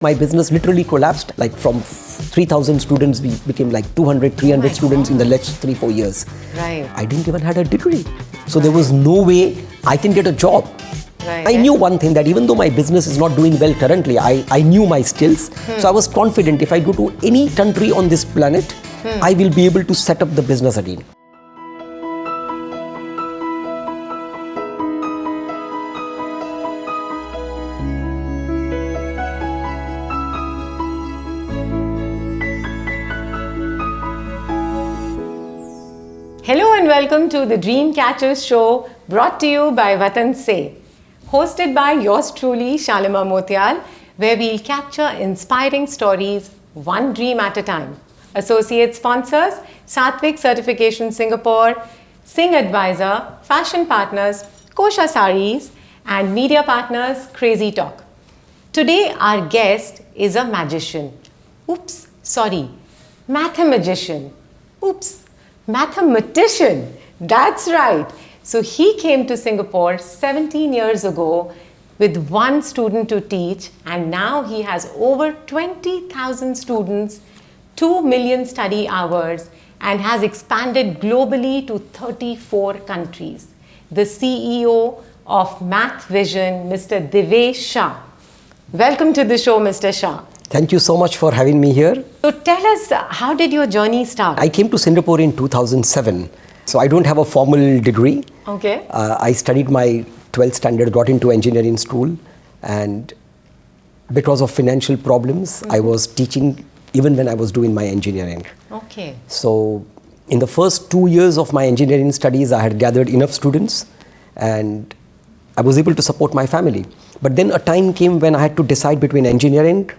My business literally collapsed. Like from 3,000 students, we became like 200, 300 students in the next 3-4 years. Right. I didn't even have a degree. So there was no way I can get a job. Right. I knew one thing, that even though my business is not doing well currently, I knew my skills. So I was confident if I go to any country on this planet, I will be able to set up the business again. Hello and welcome to the Dream Catchers show, brought to you by Vatan Se, hosted by yours truly Shalima Motial, where we'll capture inspiring stories one dream at a time. Associate sponsors Satvik Certification Singapore, Singh Advisor, Fashion Partners, Kosha Saris, and media partners Crazy Talk. Today our guest is a magician. Mathemagician. Mathematician. That's right. So he came to Singapore 17 years ago with one student to teach, and now he has over 20,000 students, 2 million study hours, and has expanded globally to 34 countries. The CEO of MathVision, Mr. Divesh Shah. Welcome to the show, Mr. Shah. Thank you so much for having me here. So tell us, how did your journey start? I came to Singapore in 2007. So I don't have a formal degree. Okay. I studied my 12th standard, got into engineering school, and because of financial problems, I was teaching even when I was doing my engineering. Okay. So in the first 2 years of my engineering studies, I had gathered enough students and I was able to support my family. But then a time came when I had to decide between engineering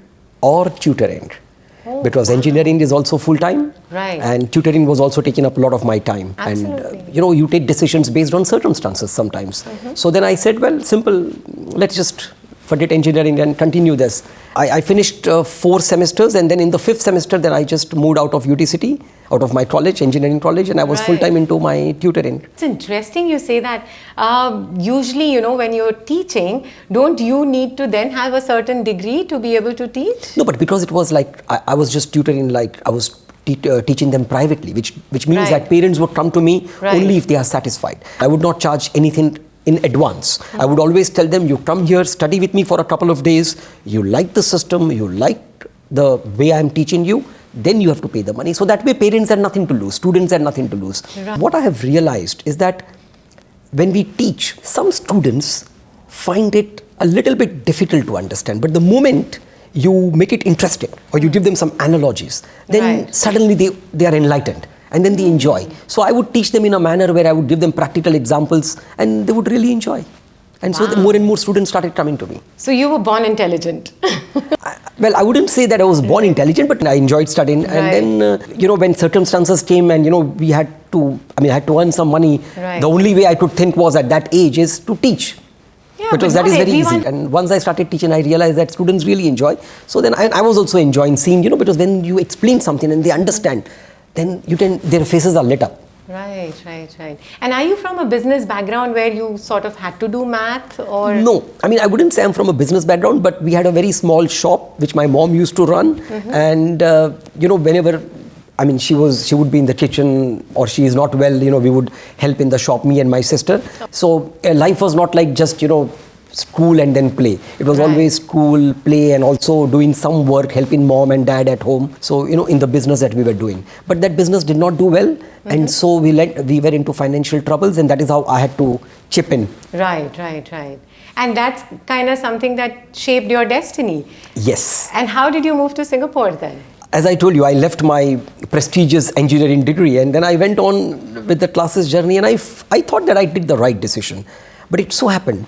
or tutoring. Because engineering is also full-time, right, and tutoring was also taking up a lot of my time. Absolutely. And you take decisions based on circumstances sometimes. So then I said, well, simple, let's just forget engineering and continue this. I finished 4 semesters, and then in the 5th semester, then I just moved out of UT City, out of my college, engineering college, and I was full-time into my tutoring. It's interesting you say that. Usually, when you're teaching, don't you need to then have a certain degree to be able to teach? No, but because it was like, I was just tutoring, like I was teaching them privately, which means that parents would come to me only if they are satisfied. I would not charge anything in advance. I would always tell them, you come here, study with me for a couple of days, you like the system, you like the way I'm teaching you, then you have to pay the money. So that way parents had nothing to lose, students had nothing to lose. Right. What I have realized is that when we teach, some students find it a little bit difficult to understand, but the moment you make it interesting or you give them some analogies, then suddenly they are enlightened. And then they enjoy. So I would teach them in a manner where I would give them practical examples and they would really enjoy. And so more and more students started coming to me. So you were born intelligent. Well, I wouldn't say that I was born intelligent, but I enjoyed studying. And then, when circumstances came and, we had to earn some money, the only way I could think was at that age is to teach. Because that is very easy. And once I started teaching, I realized that students really enjoy. So then I was also enjoying seeing, because when you explain something and they understand, then their faces are lit up. Right. And are you from a business background where you sort of had to do math or? No, I wouldn't say I'm from a business background, but we had a very small shop which my mom used to run. And, whenever, she would be in the kitchen or she is not well, we would help in the shop, me and my sister. So life was not like just, school and then play. It was always school, play, and also doing some work, helping mom and dad at home. So, in the business that we were doing. But that business did not do well. And so we were into financial troubles, and that is how I had to chip in. Right. And that's kind of something that shaped your destiny. Yes. And how did you move to Singapore then? As I told you, I left my prestigious engineering degree and then I went on with the classes journey, and I thought that I did the right decision. But it so happened,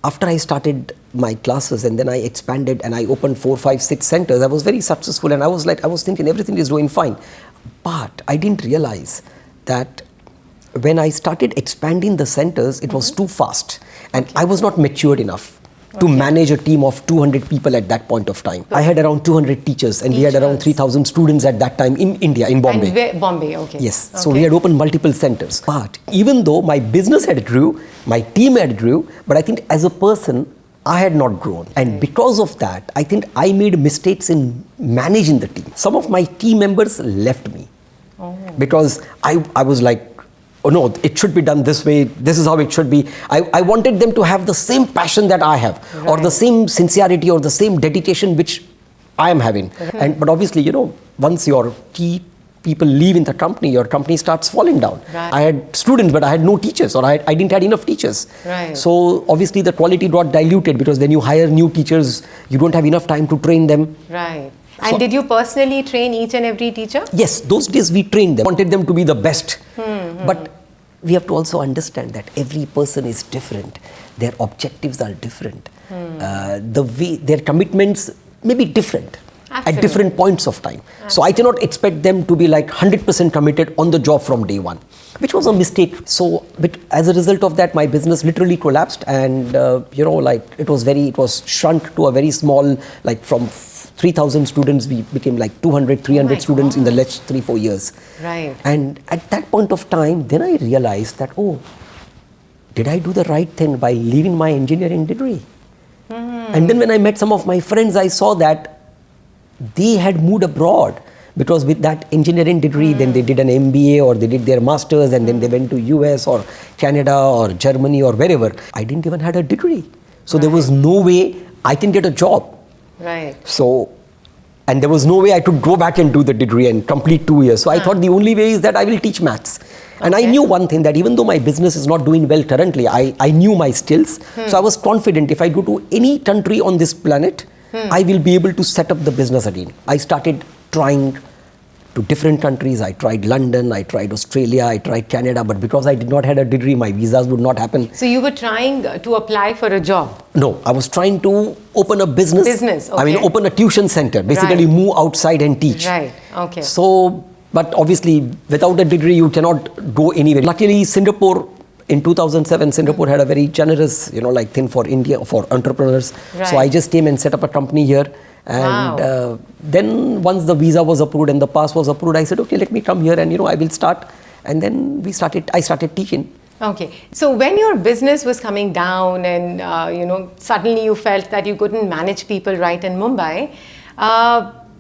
after I started my classes and then I expanded and I opened 4, 5, 6 centers, I was very successful and I was thinking everything is doing fine. But I didn't realize that when I started expanding the centers, it was too fast and I was not matured enough to manage a team of 200 people at that point of time. I had around 200 teachers and we had around 3,000 students at that time in India, in Bombay. And Bombay, okay. Yes, so we had opened multiple centers. But even though my business had grew, my team had grew, but I think as a person, I had not grown. And because of that, I think I made mistakes in managing the team. Some of my team members left me because I was like, oh no, it should be done this way. This is how it should be. I wanted them to have the same passion that I have, or the same sincerity or the same dedication which I am having. But obviously, once your key people leave in the company, your company starts falling down. I had students, but I had no teachers, or I didn't have enough teachers. So obviously the quality got diluted, because when you hire new teachers, you don't have enough time to train them. And did you personally train each and every teacher? Yes, those days we trained them, wanted them to be the best. But we have to also understand that every person is different. Their objectives are different. The way their commitments may be different. At different points of time. So I cannot expect them to be like 100% committed on the job from day one, which was a mistake. So but as a result of that, my business literally collapsed, and it was shrunk to a very small, like from 3,000 students, we became like 200, 300 students in the last 3-4 years. And at that point of time, then I realized that, did I do the right thing by leaving my engineering degree? And then when I met some of my friends, I saw that they had moved abroad, because with that engineering degree, then they did an MBA, or they did their masters, and then they went to US or Canada or Germany or wherever. I didn't even have a degree. So there was no way I can get a job. So, and there was no way I could go back and do the degree and complete 2 years. So I thought the only way is that I will teach maths. And I knew one thing, that even though my business is not doing well currently, I knew my skills. So I was confident if I go to any country on this planet, I will be able to set up the business again. I started trying to different countries. I tried London, I tried Australia, I tried Canada, but because I did not have a degree, my visas would not happen. So you were trying to apply for a job? No, I was trying to open a business. I mean, open a tuition center, basically move outside and teach. So, but obviously, without a degree, you cannot go anywhere. Luckily, Singapore, in 2007, Singapore had a very generous, thing for India, for entrepreneurs. So I just came and set up a company here. And then once the visa was approved and the pass was approved, I said, okay, let me come here and, I will start. And then I started teaching. So when your business was coming down and, suddenly you felt that you couldn't manage people right in Mumbai,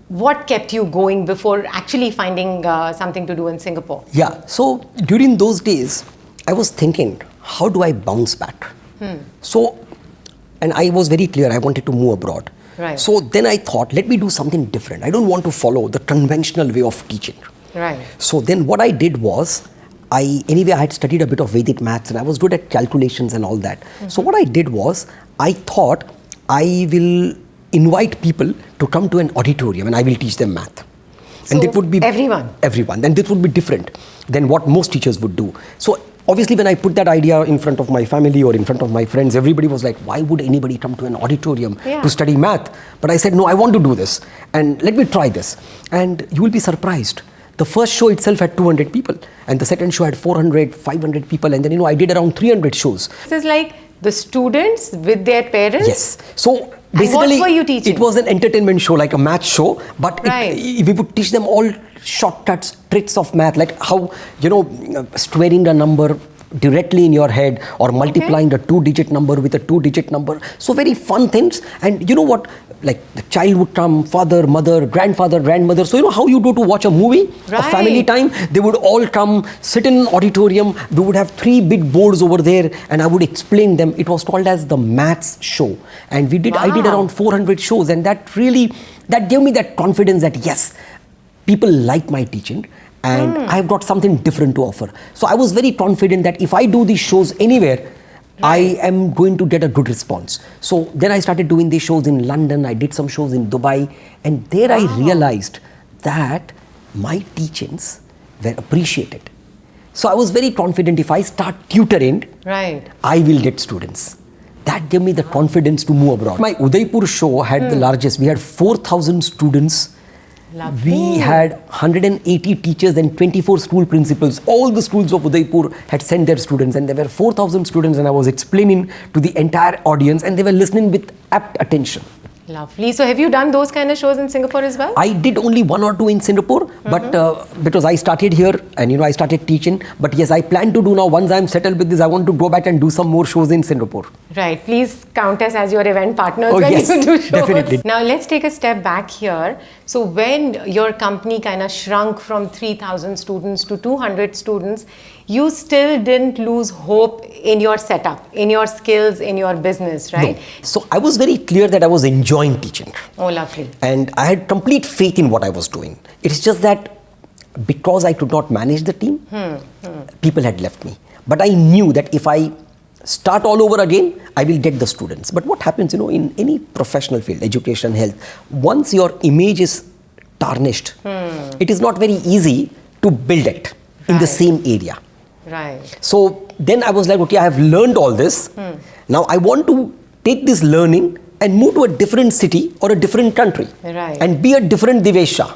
what kept you going before actually finding something to do in Singapore? So during those days, I was thinking, how do I bounce back? So, and I was very clear, I wanted to move abroad. So then I thought, let me do something different. I don't want to follow the conventional way of teaching. So then what I did was, I had studied a bit of Vedic maths, and I was good at calculations and all that. So what I did was, I thought I will invite people to come to an auditorium and I will teach them math. So and it would be everyone. And this would be different than what most teachers would do. So obviously, when I put that idea in front of my family or in front of my friends, everybody was like, why would anybody come to an auditorium to study math? But I said, no, I want to do this. And let me try this. And you will be surprised. The first show itself had 200 people. And the second show had 400, 500 people. And then, I did around 300 shows. This is like the students with their parents? Yes. So basically, what were you teaching? It was an entertainment show, like a math show. But we would teach them all shortcuts, tricks of math, like how, squaring the number directly in your head, or multiplying the 2-digit number with a 2-digit number. So very fun things. And you know what, like the child would come, father, mother, grandfather, grandmother. So how you do to watch a movie, a family time, they would all come, sit in an auditorium. We would have 3 big boards over there, and I would explain them. It was called as the maths show. And I did around 400 shows, and that gave me that confidence that yes, people like my teaching, and I've got something different to offer. So I was very confident that if I do these shows anywhere, I am going to get a good response. So then I started doing these shows in London, I did some shows in Dubai, and there I realized that my teachings were appreciated. So I was very confident if I start tutoring, I will get students. That gave me the confidence to move abroad. My Udaipur show had the largest. We had 4,000 students. We had 180 teachers and 24 school principals. All the schools of Udaipur had sent their students, and there were 4,000 students, and I was explaining to the entire audience, and they were listening with apt attention. Lovely. So have you done those kind of shows in Singapore as well? I did only 1 or 2 in Singapore, but because I started here and I started teaching. But yes, I plan to do now, once I'm settled with this, I want to go back and do some more shows in Singapore. Right. Please count us as your event partners Oh, when yes, you do shows. definitely. Now let's take a step back here. So when your company kind of shrunk from 3,000 students to 200 students, you still didn't lose hope in your setup, in your skills, in your business, right? No. So I was very clear that I was enjoying teaching. Oh, lovely. And I had complete faith in what I was doing. It's just that because I could not manage the team, people had left me. But I knew that if I start all over again, I will get the students. But what happens, in any professional field, education, health, once your image is tarnished, it is not very easy to build it in the same area. Right. So then I was like, okay, I have learned all this. Now I want to take this learning and move to a different city or a different country. Right. And be a different Divesh Shah.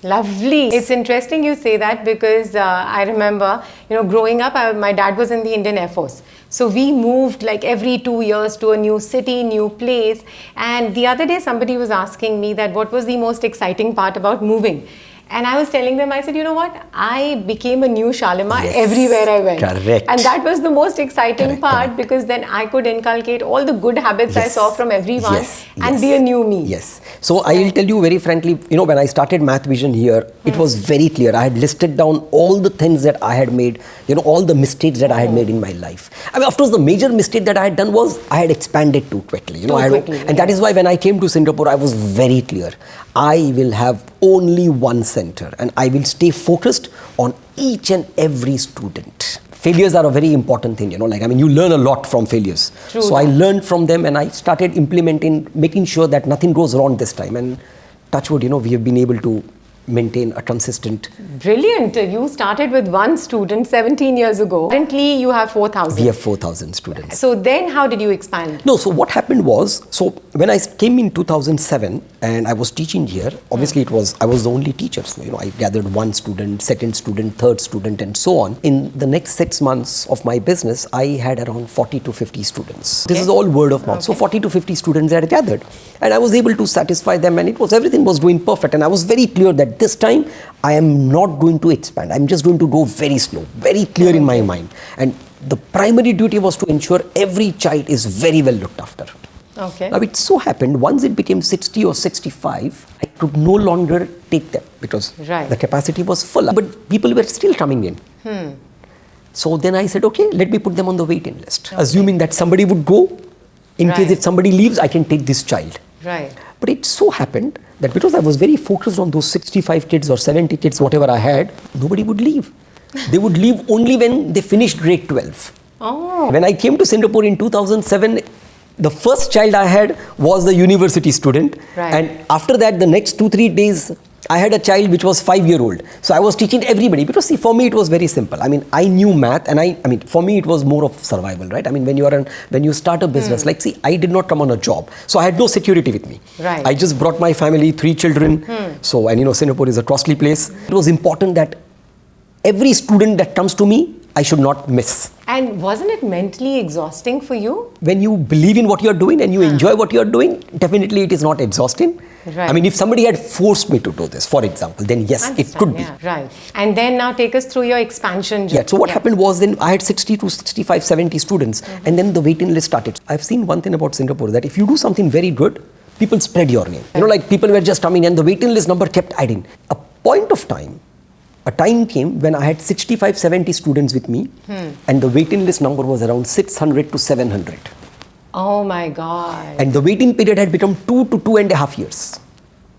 Lovely. It's interesting you say that because I remember, growing up, my dad was in the Indian Air Force. So we moved like every 2 years to a new city, new place. And the other day somebody was asking me that what was the most exciting part about moving. And I was telling them, I said, you know what? I became a new Shalimar everywhere I went. Correct. And that was the most exciting part because then I could inculcate all the good habits I saw from everyone and be a new me. Yes. So I will tell you very frankly, when I started MathVision here, it was very clear. I had listed down all the things that I had made, all the mistakes that I had made in my life. I mean, of course, the major mistake that I had done was I had expanded too quickly. And that is why when I came to Singapore, I was very clear. I will have only one center and I will stay focused on each and every student. Failures are a very important thing, you learn a lot from failures. True. So I learned from them and I started implementing, making sure that nothing goes wrong this time. And touch wood, we have been able to maintain a consistent. Brilliant. You started with one student 17 years ago. Currently, you have 4,000. We have 4,000 students. So then how did you expand? No, so what happened was, when I came in 2007 and I was teaching here, obviously I was the only teacher. So, I gathered one student, second student, third student and so on. In the next 6 months of my business, I had around 40 to 50 students. This is all word of mouth. So 40 to 50 students I had gathered and I was able to satisfy them and everything was going perfect. And I was very clear that this time I am not going to expand. I'm just going to go very slow, very clear in my mind. And the primary duty was to ensure every child is very well looked after. Okay. Now it so happened, once it became 60 or 65, I could no longer take them because the capacity was full. But people were still coming in. So then I said, okay, let me put them on the waiting list. Assuming that somebody would go, in case if somebody leaves, I can take this child. Right. But it so happened that because I was very focused on those 65 kids or 70 kids, whatever I had, nobody would leave. They would leave only when they finished grade 12. Oh. When I came to Singapore in 2007, the first child I had was the university student. Right. And after that, the next 2-3 days, I had a child which was 5-year-old. So I was teaching everybody because see, for me it was very simple. I mean, I knew math and for me it was more of survival, right? I mean, when you start a business, I did not come on a job. So I had no security with me. Right. I just brought my family, 3 children. So, Singapore is a costly place. It was important that every student that comes to me, I should not miss. And wasn't it mentally exhausting for you? When you believe in what you are doing and you enjoy what you are doing, definitely it is not exhausting. Right. I mean, if somebody had forced me to do this, for example, then yes, it could be. Right. And then now take us through your expansion journey. Yeah, so what happened was then I had 60 to 65, 70 students and then the waiting list started. I've seen one thing about Singapore that if you do something very good, people spread your name. People were just coming and the waiting list number kept adding. A time came when I had 65, 70 students with me and the waiting list number was around 600 to 700. Oh my God. And the waiting period had become 2 to 2.5 years.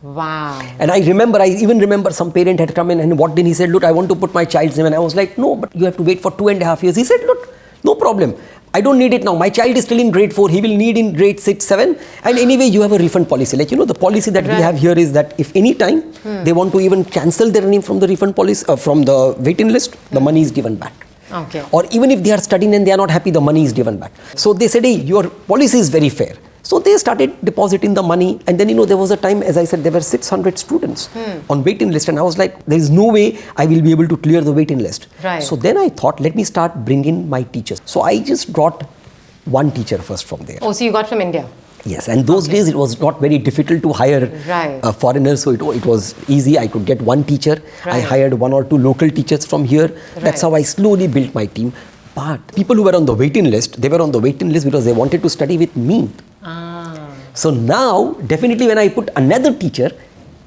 Wow. And I even remember some parent had come in and what then he said, look, I want to put my child's name. And I was like, no, but you have to wait for 2.5 years. He said, look, no problem. I don't need it now. My child is still in grade 4. He will need in grade 6, 7. And anyway, you have a refund policy. The policy that we have here is that if any time they want to even cancel their name from the refund policy, from the waiting list, the money is given back. Okay. Or even if they are studying and they are not happy, the money is given back. So they said, hey, your policy is very fair. So they started depositing the money. And then, there was a time, as I said, there were 600 students on waiting list. And I was like, there is no way I will be able to clear the waiting list. Right. So then I thought, let me start bringing my teachers. So I just brought one teacher first from there. Oh, so you got from India? Yes, and those days it was not very difficult to hire foreigners, so it was easy. I could get one teacher. I hired 1 or 2 local teachers from here. That's how I slowly built my team. But people who were on the waiting list, they were on the waiting list because they wanted to study with me. So now, definitely when I put another teacher,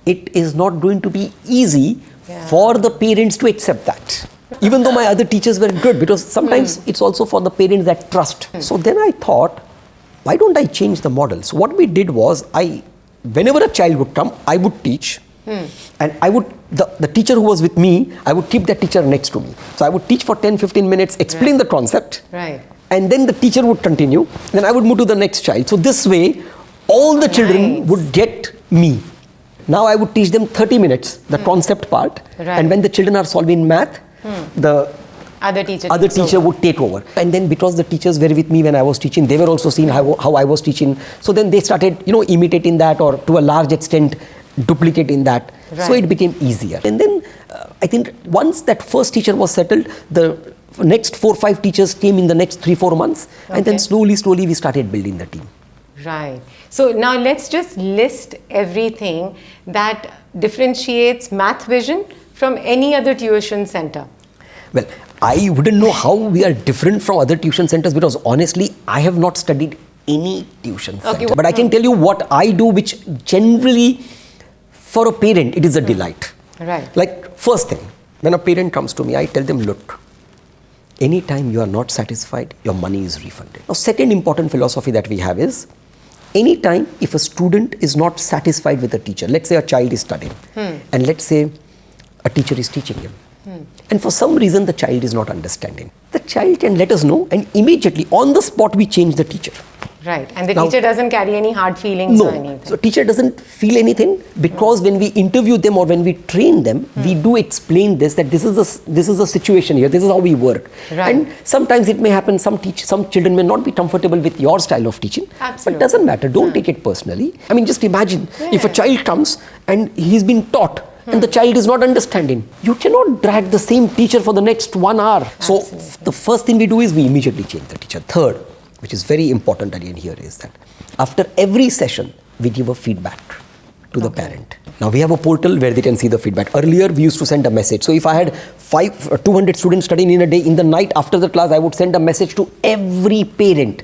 it is not going to be easy for the parents to accept that. Even though my other teachers were good, because sometimes it's also for the parents that trust. So then I thought, why don't I change the model? So what we did was, whenever a child would come, I would teach. And I would, the teacher who was with me, I would keep that teacher next to me. So I would teach for 10-15 minutes, explain the concept. And then the teacher would continue. Then I would move to the next child. So this way, all the children would get me. Now I would teach them 30 minutes, the concept part. And when the children are solving math, the other teacher would take over. And then because the teachers were with me when I was teaching, they were also seeing how I was teaching. So then they started, imitating that, or to a large extent, duplicating that. So it became easier. And then I think once that first teacher was settled, the next 4 or 5 teachers came in the next 3-4 months. And then slowly we started building the team. Right. So now let's just list everything that differentiates MathVision from any other tuition center. Well, I wouldn't know how we are different from other tuition centers, because honestly, I have not studied any tuition center. But I can tell you what I do, which generally, for a parent, it is a delight. Like, first thing, when a parent comes to me, I tell them, look, anytime you are not satisfied, your money is refunded. Now, second important philosophy that we have is, anytime if a student is not satisfied with a teacher, let's say a child is studying, and let's say a teacher is teaching him, and for some reason the child is not understanding, the child can let us know, and immediately on the spot we change the teacher. And the teacher doesn't carry any hard feelings or anything. So teacher doesn't feel anything, because when we interview them or when we train them, we do explain this, that this is a situation here, this is how we work. And sometimes it may happen, some children may not be comfortable with your style of teaching. But doesn't matter, don't take it personally. I mean, just imagine if a child comes and he's been taught, and the child is not understanding, you cannot drag the same teacher for the next 1 hour. So the first thing we do is we immediately change the teacher. Third, which is very important again here, is that after every session, we give a feedback to the parent. Now we have a portal where they can see the feedback. Earlier, we used to send a message. So if I had 200 students studying in a day, in the night after the class, I would send a message to every parent.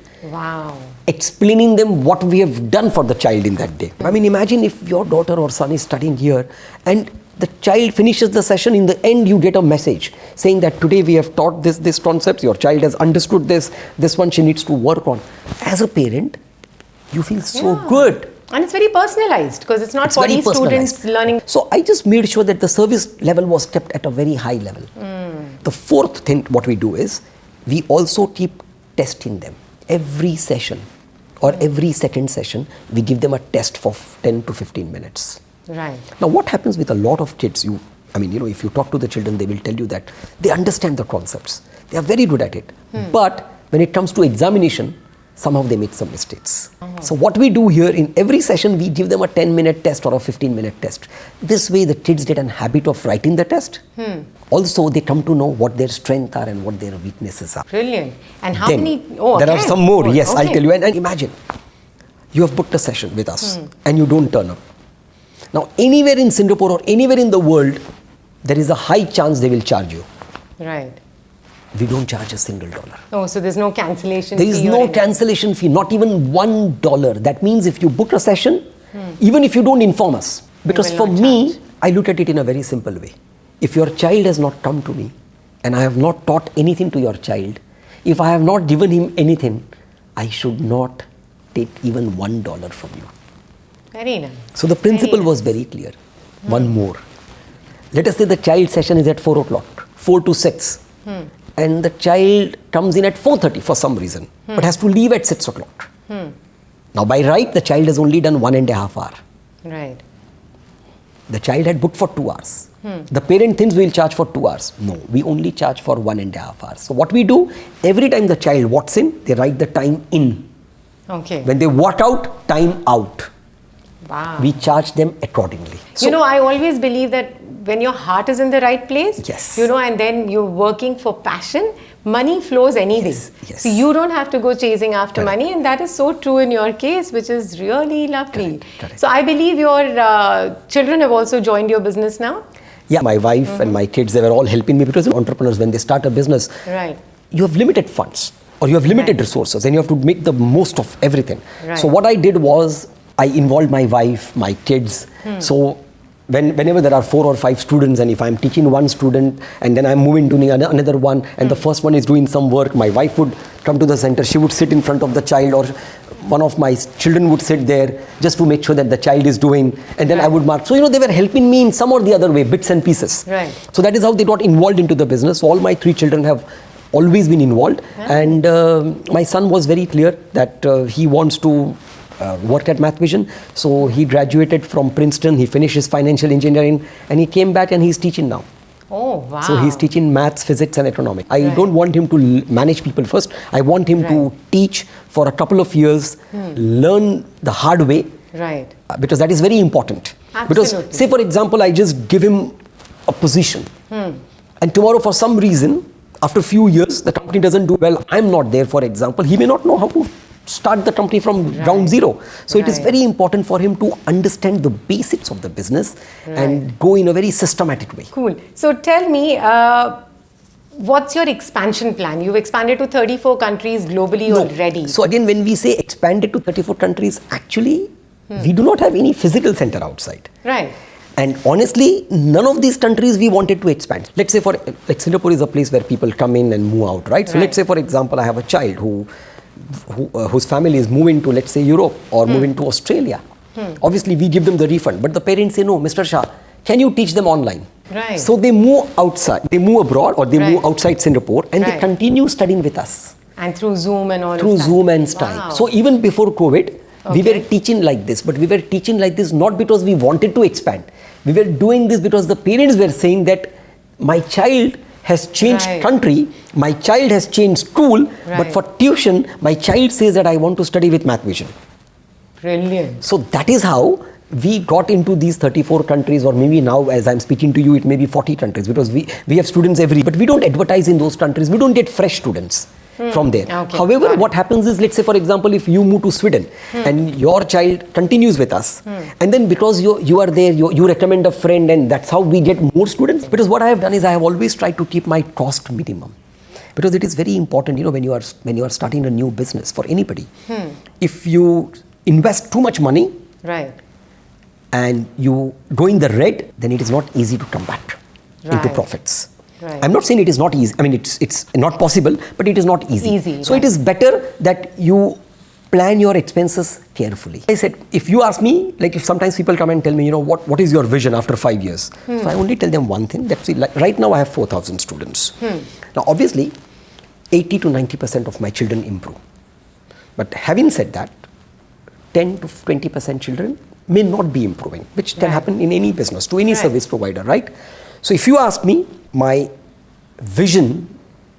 Explaining them what we have done for the child in that day. I mean, imagine if your daughter or son is studying here and the child finishes the session, in the end you get a message saying that today we have taught this concepts, your child has understood this one she needs to work on. As a parent, you feel so good. And it's very personalized, because it's not 40 students learning. So I just made sure that the service level was kept at a very high level. The fourth thing what we do is, we also keep testing them. Every session or every second session, we give them a test for 10 to 15 minutes. Now what happens with a lot of kids, if you talk to the children, they will tell you that they understand the concepts. They are very good at it. But when it comes to examination, somehow they make some mistakes. So what we do here, in every session, we give them a 10-minute test or a 15-minute test. This way the kids get a habit of writing the test. Also, they come to know what their strengths are and what their weaknesses are. Brilliant. And how then, many? There are some more. Yes, I'll tell you. And imagine, you have booked a session with us and you don't turn up. Now, anywhere in Singapore or anywhere in the world, there is a high chance they will charge you. We don't charge a single dollar. So there's no cancellation fee? There is no cancellation fee, not even $1. That means if you book a session, even if you don't inform us, because for me, I look at it in a very simple way. If your child has not come to me and I have not taught anything to your child, if I have not given him anything, I should not take even $1 from you. Very nice. So the principle was very clear. One more. Let us say the child session is at 4 o'clock, 4 to 6. And the child comes in at 4:30 for some reason, but has to leave at 6 o'clock. Now by right, the child has only done 1.5 hours. The child had booked for 2 hours. The parent thinks we'll charge for 2 hours. No, we only charge for 1.5 hours. So what we do, every time the child walks in, they write the time in. When they walk out, time out. We charge them accordingly. So, I always believe that when your heart is in the right place, and then you're working for passion, money flows anyway. Yes. So you don't have to go chasing after Correct. money, and that is so true in your case, which is really lovely. Correct. So I believe your children have also joined your business now? Yeah, my wife and my kids, they were all helping me because entrepreneurs, when they start a business, Right. you have limited funds or you have limited Right. resources and you have to make the most of everything. Right. So what I did was I involved my wife, my kids. So whenever there are 4 or 5 students, and if I'm teaching one student and then I'm moving to another one and the first one is doing some work, my wife would come to the center, she would sit in front of the child, or one of my children would sit there just to make sure that the child is doing, and then I would mark. So, they were helping me in some or the other way, bits and pieces. Right. So that is how they got involved into the business. So all my 3 children have always been involved. And my son was very clear that he wants to work at MathVision. So he graduated from Princeton, he finished his financial engineering, and he came back and he's teaching now. Oh, wow. So he's teaching maths, physics and economics. I don't want him to manage people first. I want him to teach for a couple of years, learn the hard way. Right. Because that is very important. Absolutely. Because say for example, I just give him a position. And tomorrow for some reason, after a few years, the company doesn't do well, I'm not there, for example, he may not know how to start the company from ground zero. So it is very important for him to understand the basics of the business and go in a very systematic way. Cool. So tell me, what's your expansion plan? You've expanded to 34 countries globally already. So again, when we say expanded to 34 countries, actually, we do not have any physical center outside. Right. And honestly, none of these countries we wanted to expand. Let's say like Singapore is a place where people come in and move out, right? So let's say, for example, I have a child whose family is moving to, let's say, Europe or moving to Australia. Obviously, we give them the refund, but the parents say, no, Mr. Shah, can you teach them online? Right. So they move outside, they move abroad or they move outside Singapore and they continue studying with us. And through Zoom and all Through of that. Zoom and Skype. Wow. So even before COVID, we were teaching like this, but we were teaching like this not because we wanted to expand. We were doing this because the parents were saying that my child has changed country, my child has changed school, but for tuition, my child says that I want to study with MathVision. Brilliant. So that is how we got into these 34 countries, or maybe now as I'm speaking to you, it may be 40 countries, because we have students but we don't advertise in those countries. We don't get fresh students from there. Okay. However, what happens is, let's say, for example, if you move to Sweden and your child continues with us, and then because you are there, you recommend a friend, and that's how we get more students. Because what I have done is I have always tried to keep my cost minimum. Because it is very important, when you are starting a new business for anybody, if you invest too much money, and you go in the red, then it is not easy to come back into profits. I'm not saying it is not easy. I mean, it's not possible, but it is not easy. So it is better that you plan your expenses carefully. I said, if you ask me, like if sometimes people come and tell me, what is your vision after 5 years? So I only tell them one thing. That's like right now I have 4,000 students. Now, obviously, 80 to 90% of my children improve. But having said that, 10 to 20% children may not be improving, which can happen in any business, to any service provider, right? So if you ask me, my vision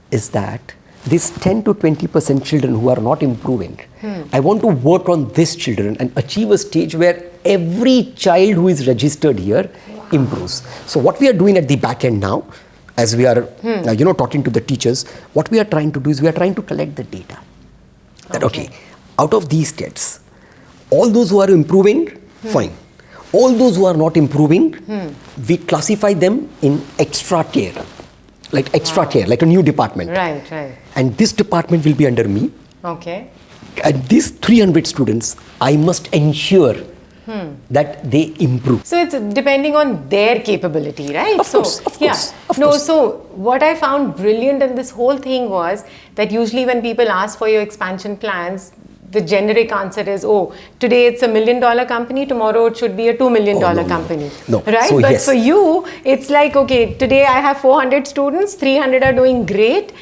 is that these 10 to 20% children who are not improving, I want to work on these children and achieve a stage where every child who is registered here improves. So what we are doing at the back end now, as we are talking to the teachers, what we are trying to do is we are trying to collect the data. That out of these kids, all those who are improving, fine. All those who are not improving, we classify them in extra care, like a new department. Right. And this department will be under me. Okay. And these 300 students, I must ensure that they improve. So it's depending on their capability, right? Of course. So what I found brilliant in this whole thing was that usually when people ask for your expansion plans, the generic answer is, today it's $1 million company, tomorrow it should be a $2 million company. No. Right? So, but for you, it's like, today I have 400 students, 300 are doing great,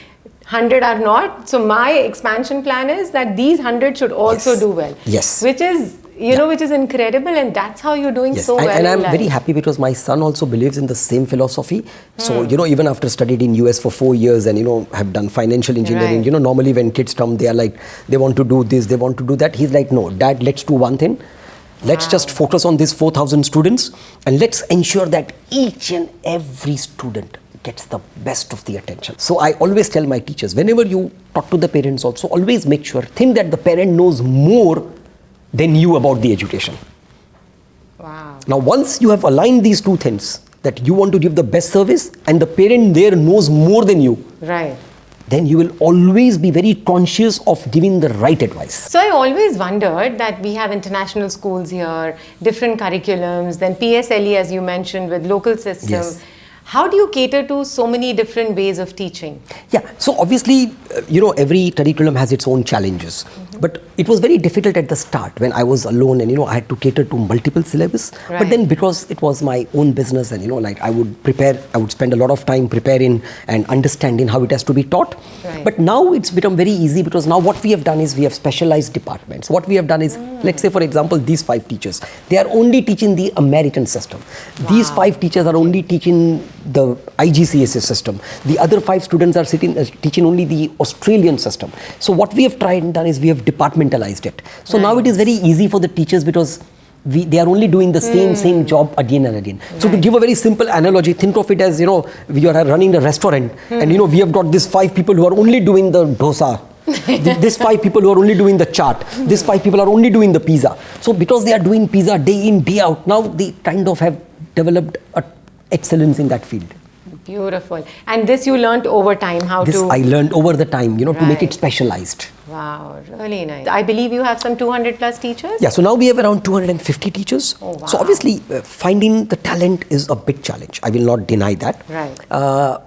100 are not. So my expansion plan is that these 100 should also do well. Yes. Which is, which is incredible, and that's how you're doing so well. And I'm very happy because my son also believes in the same philosophy. So, even after studied in US for 4 years and, have done financial engineering, normally when kids come, they are like, they want to do this, they want to do that. He's like, no, Dad, let's do one thing. Let's just focus on these 4,000 students and let's ensure that each and every student gets the best of the attention. So I always tell my teachers, whenever you talk to the parents also, always make sure, think that the parent knows more than you about the education. Wow. Now, once you have aligned these two things, that you want to give the best service and the parent there knows more than you, Right. then you will always be very conscious of giving the right advice. So I always wondered that we have international schools here, different curriculums, then PSLE as you mentioned with local system. Yes. How do you cater to so many different ways of teaching? Yeah, so obviously, every curriculum has its own challenges. But it was very difficult at the start when I was alone and, I had to cater to multiple syllabus. Right. But then because it was my own business and, I would spend a lot of time preparing and understanding how it has to be taught. Right. But now it's become very easy because now what we have done is we have specialized departments. What we have done is, let's say for example, these 5 teachers, they are only teaching the American system. Wow. These 5 teachers are only teaching the IGCSE system. The other 5 students are teaching only the Australian system. So what we have tried and done is we have departmentalized it. So now it is very easy for the teachers because they are only doing the same job again and again. So to give a very simple analogy, think of it as, we are running a restaurant and, we have got these 5 people who are only doing the dosa. These 5 people who are only doing the chaat. These 5 people are only doing the pizza. So because they are doing pizza day in, day out, now they kind of have developed excellence in that field. Beautiful. And this you learnt over time how This to... I learned over the time, to make Right. it specialized. Wow, really nice. I believe you have some 200 plus teachers? Yeah, so now we have around 250 teachers. Oh, wow. So obviously, finding the talent is a big challenge. I will not deny that. Right.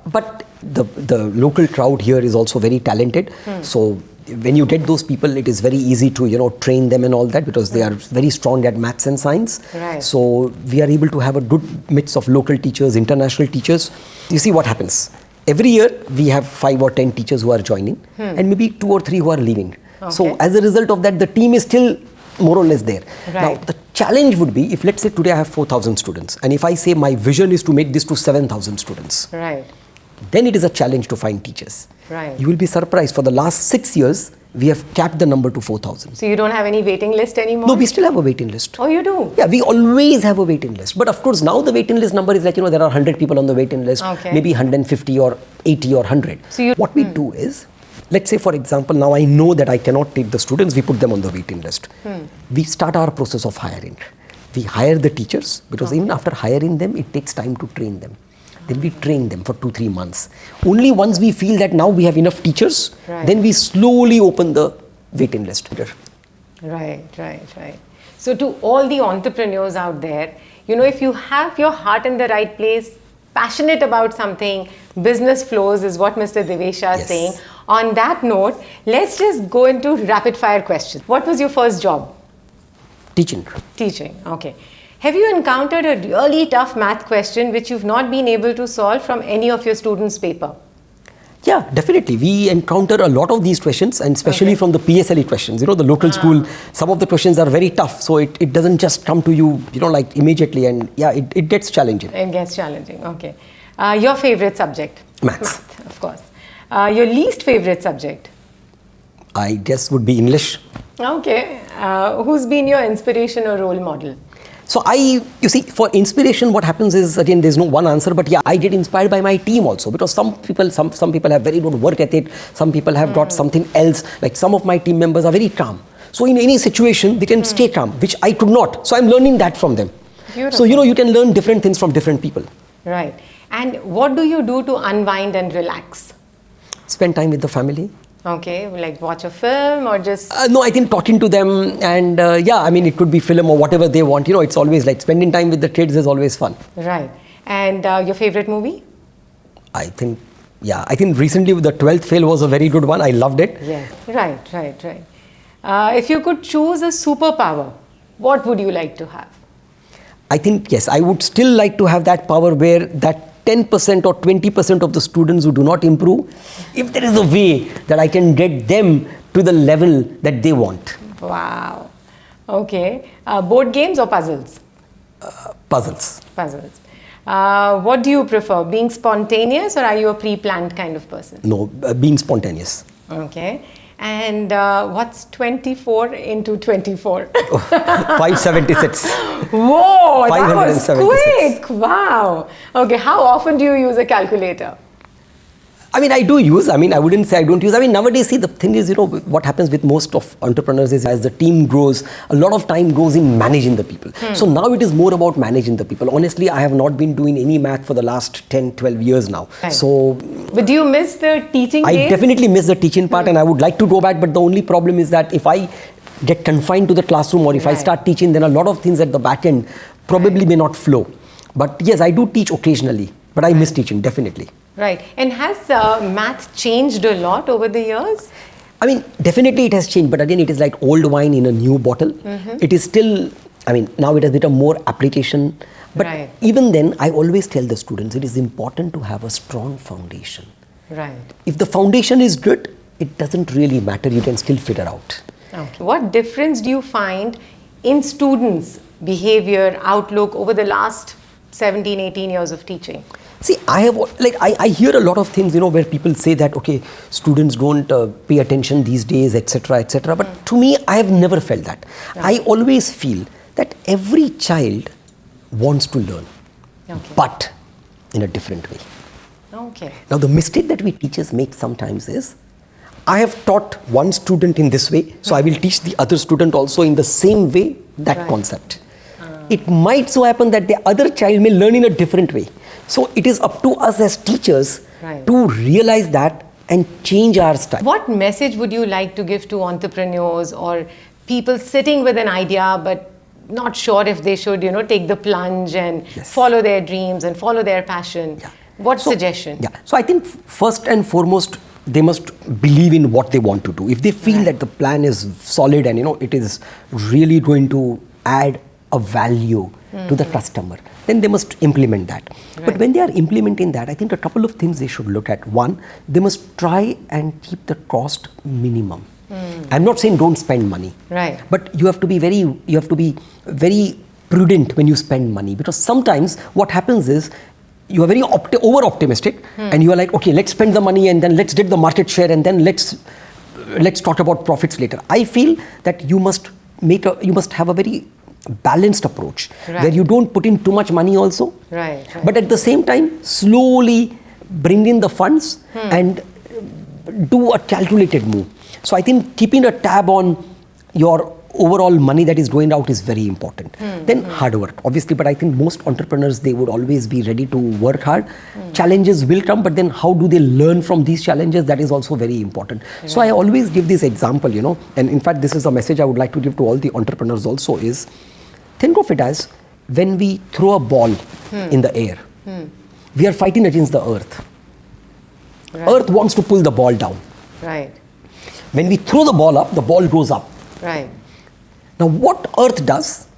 But the local crowd here is also very talented. So when you get those people, it is very easy to train them and all that because they are very strong at maths and science. Right. So we are able to have a good mix of local teachers, international teachers. You see what happens. Every year we have 5 or 10 teachers who are joining and maybe 2 or 3 who are leaving. So Okay. as a result of that, the team is still more or less there. Right. Now the challenge would be if let's say today I have 4,000 students and if I say my vision is to make this to 7,000 students, Right. then it is a challenge to find teachers. Right. You will be surprised, for the last 6 years, we have capped the number to 4,000. So you don't have any waiting list anymore? No, we still have a waiting list. Oh, you do? Yeah, we always have a waiting list. But of course, now the waiting list number is like, there are 100 people on the waiting list, Okay. maybe 150 or 80 or 100. So what we do is, let's say for example, now I know that I cannot take the students, we put them on the waiting list. We start our process of hiring. We hire the teachers because even after hiring them, it takes time to train them. Then we train them for 2-3 months. Only once we feel that now we have enough teachers, Right. then we slowly open the waiting list. Right. So to all the entrepreneurs out there, if you have your heart in the right place, passionate about something, business flows is what Mr. Divesh Shah is Yes. saying. On that note, let's just go into rapid fire questions. What was your first job? Teaching. Teaching. Okay. Have you encountered a really tough math question which you've not been able to solve from any of your students' paper? Yeah, definitely. We encounter a lot of these questions, and especially from the PSLE questions. The local school, some of the questions are very tough. So it doesn't just come to you, like immediately. And yeah, it gets challenging. It gets challenging. Okay. Your favorite subject? Maths. Math, of course. Your least favorite subject? I guess would be English. Okay. Who's been your inspiration or role model? So you see, for inspiration, what happens is, again, there's no one answer, but yeah, I get inspired by my team also, because some people have very good work ethic, some people have got something else, like some of my team members are very calm. So in any situation, they can stay calm, which I could not. So I'm learning that from them. Beautiful. So, you can learn different things from different people. Right. And what do you do to unwind and relax? Spend time with the family. Okay, like watch a film or just... No, I think talking to them and it could be film or whatever they want. It's always like spending time with the kids is always fun. Right. And your favorite movie? I think recently the 12th Fail was a very good one. I loved it. Yes. Right. If you could choose a superpower, what would you like to have? I think, yes, I would still like to have that power where that 10% or 20% of the students who do not improve, if there is a way that I can get them to the level that they want. Wow. Okay. Board games or puzzles? Puzzles. Puzzles. What do you prefer, being spontaneous or are you a pre-planned kind of person? No, being spontaneous. Okay. And what's 24 into 24? 576. Whoa, that was 576. quick. Wow. Okay, how often do you use a calculator? I mean, I do use, I wouldn't say I don't use. Nowadays, see, the thing is, what happens with most of entrepreneurs is as the team grows, a lot of time goes in managing the people. So now it is more about managing the people. Honestly, I have not been doing any math for the last 10, 12 years now. Right. So, But do you miss the teaching I days? definitely miss the teaching part and I would like to go back, but the only problem is that if I get confined to the classroom or if I start teaching, then a lot of things at the back end probably may not flow. But yes, I do teach occasionally, but I miss teaching, definitely. Right. And has math changed a lot over the years? Definitely it has changed, but again, it is like old wine in a new bottle. It is still, now it has become more application. But even then, I always tell the students, it is important to have a strong foundation. Right. If the foundation is good, it doesn't really matter, you can still figure out. Okay. What difference do you find in students' behavior, outlook over the last 17, 18 years of teaching? See, I hear a lot of things, where people say that, okay, students don't pay attention these days, etc., etc. But to me, I have never felt that. I always feel that every child wants to learn, but in a different way. Okay. Now, the mistake that we teachers make sometimes is, I have taught one student in this way, so I will teach the other student also in the same way, that concept. It might so happen that the other child may learn in a different way. So it is up to us as teachers to realize that and change our style. What message would you like to give to entrepreneurs or people sitting with an idea but not sure if they should, take the plunge and follow their dreams and follow their passion? What suggestion? So I think first and foremost, they must believe in what they want to do. If they feel that the plan is solid and it is really going to add a value to the customer, then they must implement that. But when they are implementing that, I think a couple of things they should look at. One, they must try and keep the cost minimum. I'm not saying don't spend money, but you have to be very prudent when you spend money, because sometimes what happens is you are very over optimistic and you are like, okay, let's spend the money and then let's get the market share and then let's talk about profits later. I feel that you must have a very balanced approach where you don't put in too much money also, but at the same time slowly bring in the funds and do a calculated move. So I think keeping a tab on your overall money that is going out is very important. Then hard work, obviously, but I think most entrepreneurs, they would always be ready to work hard. Challenges will come, but then how do they learn from these challenges? That is also very important. So I always give this example, and in fact, this is a message I would like to give to all the entrepreneurs also is, think of it as when we throw a ball in the air, we are fighting against the earth. Earth wants to pull the ball down. When we throw the ball up, the ball goes up. Now what earth does,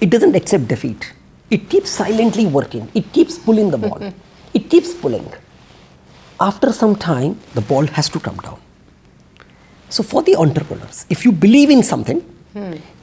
it doesn't accept defeat. It keeps silently working. It keeps pulling the ball. It keeps pulling. After some time, the ball has to come down. So for the entrepreneurs, if you believe in something,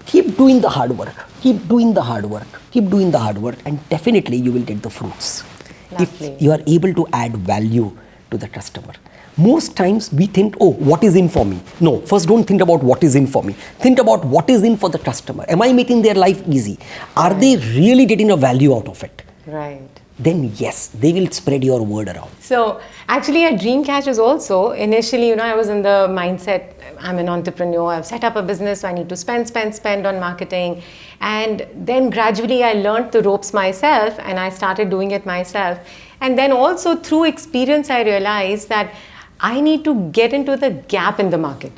keep doing the hard work. Keep doing the hard work. Keep doing the hard work, and definitely you will get the fruits. Lovely. If you are able to add value to the customer. Most times we think, oh, what is in for me? No, first don't think about what is in for me. Think about what is in for the customer. Am I making their life easy? Are they really getting a value out of it? Then yes, they will spread your word around. So actually at Dreamcatchers also, initially, I was in the mindset, I'm an entrepreneur, I've set up a business, so I need to spend on marketing. And then gradually I learned the ropes myself and I started doing it myself. And then also through experience, I realized that I need to get into the gap in the market.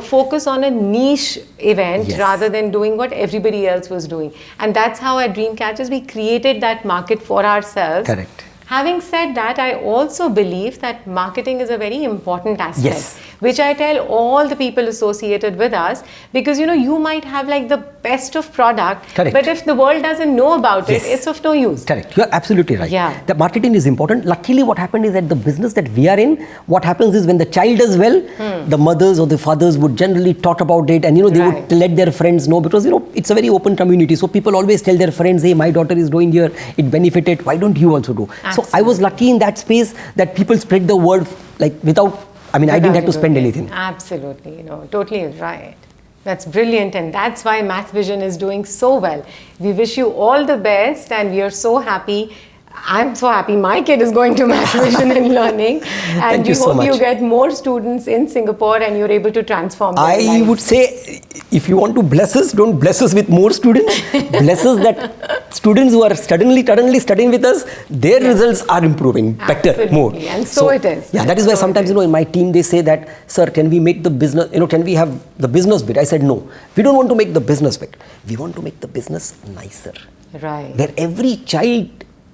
Focus on a niche event rather than doing what everybody else was doing. And that's how at Dreamcatchers we created that market for ourselves. Correct. Having said that, I also believe that marketing is a very important aspect, which I tell all the people associated with us, because you might have like the best of product, but if the world doesn't know about it, it's of no use. Correct. You are absolutely right. The marketing is important. Luckily, what happened is that the business that we are in, what happens is when the child does well, the mothers or the fathers would generally talk about it, and they would let their friends know, because it's a very open community. So people always tell their friends, hey, my daughter is doing here, it benefited, why don't you also do? So I was lucky in that space that people spread the word like without I mean, I didn't have to spend anything. Absolutely, totally right. That's brilliant, and that's why MathVision is doing so well. We wish you all the best, and we are so happy. I'm so happy my kid is going to MathVision and learning, and Thank we you so hope you much. get more students in Singapore and you're able to transform their I lives. would say, if you want to bless us, don't bless us with more students. Bless us that students who are suddenly studying with us, their results are improving better, more. Absolutely, and so it is. Yeah, that is why sometimes, in my team, they say that, sir, can we make the business, can we have the business bit? I said, no, we don't want to make the business bit. We want to make the business nicer. Right. Where every child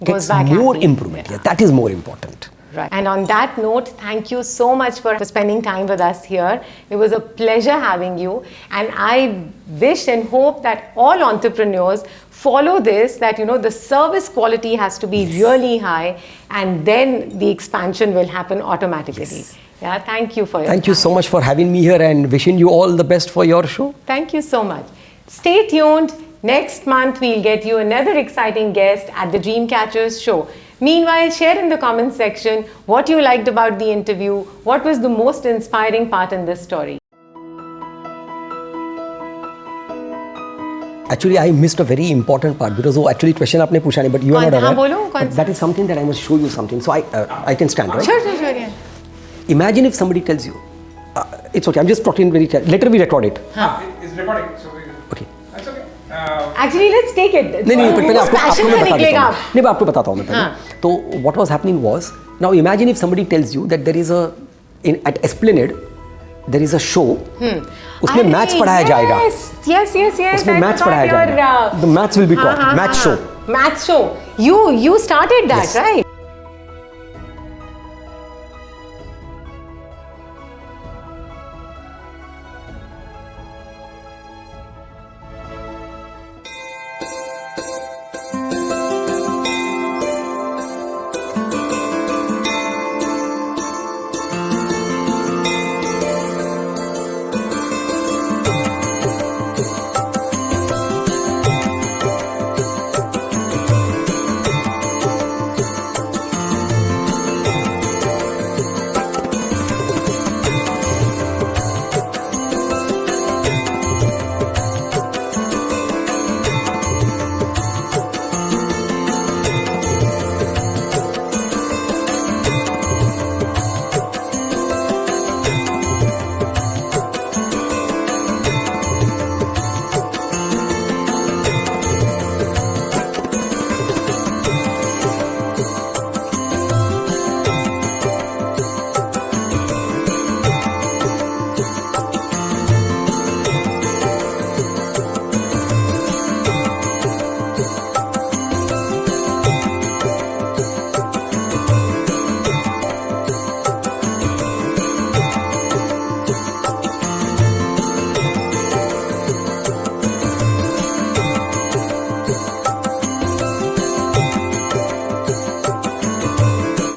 Goes gets back more happy. improvement. Yeah, that is more important. Right. And on that note, thank you so much for spending time with us here. It was a pleasure having you. And I wish and hope that all entrepreneurs follow this, that, the service quality has to be really high, and then the expansion will happen automatically. Yes. Yeah, thank you for your Thank you time. so much for having me here, and wishing you all the best for your show. Thank you so much. Stay tuned. Next month, we'll get you another exciting guest at the Dreamcatchers show. Meanwhile, share in the comment section what you liked about the interview, what was the most inspiring part in this story. Actually, I missed a very important part because actually question आपने पूछा नहीं, but you are not aware. बोलो, कौन But that is something that I must show you something. So I can stand, right? Sure, yeah. Imagine if somebody tells you, it's okay. I'm just talking very clear. Later we record it. It's recording, so Okay. that's okay. Actually, let's take it. नहीं but पहले आपको Passion मैं से बता देता निकलेगा हूँ. आप. नहीं मैं आपको बताता हूँ मैं पहले. तो what was happening was, now imagine if somebody tells you that there is at Esplanade there is a show. उसमें मैथ्स पढ़ाया जाएगा. Yes. उसमें मैथ्स पढ़ाया जाएगा. The maths will be taught. Math show. Math show. You started that, right?